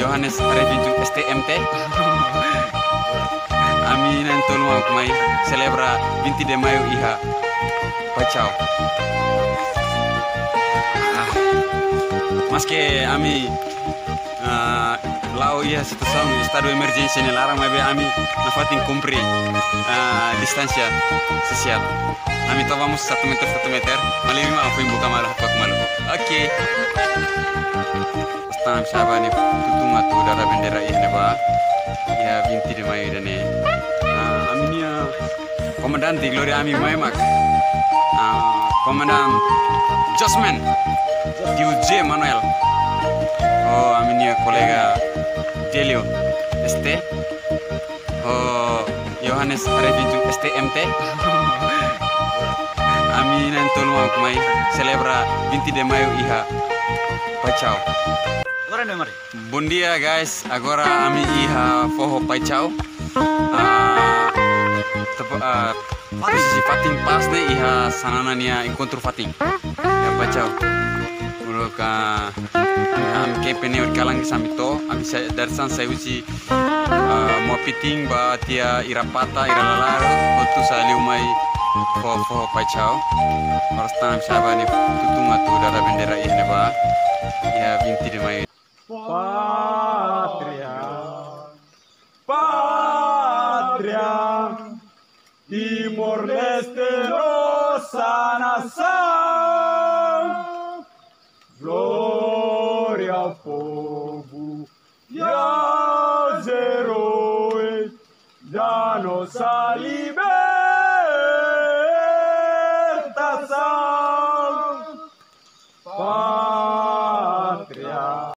Yohanes Revinjung STMT. Ami nantol mau kumai celebra 20 de mayo iha Pacau. Maske ami lau iha situação estado emergency ne larang mabe ami na fatin cumprir distancia social. Ami tomamos 1 meter malimi ma aku buka malah pak malu. Oke. Stam sabani tutunga tu dara bendera ihne ba. Ya 20 de mayo dane. Aminia Komandante Gloria Ami Maimak. Komandan Josman DJ Manuel. Oh, aminia kolega Delio ST. Oh, Yohanes Revinjung STMT. Ami nantol mau kumai celebra 20 de mayo iha Pacau. Bom dia guys, agora ami iha forro Pacau. Posisi fating pas ne iha sananania encontro fating. Ya Pacau. Ulo ka am kepene ur kalang samito am dari san saya uci mau piting ba tia irapata iralalaro otu saliu mai fo Pacau. Orastan sabani tutunga tu dara bendera ihne ba. Ya 20 de mayo. Patria, Timor Leste, nossa nação, glória ao povo e aos heróis da nossa liberdade.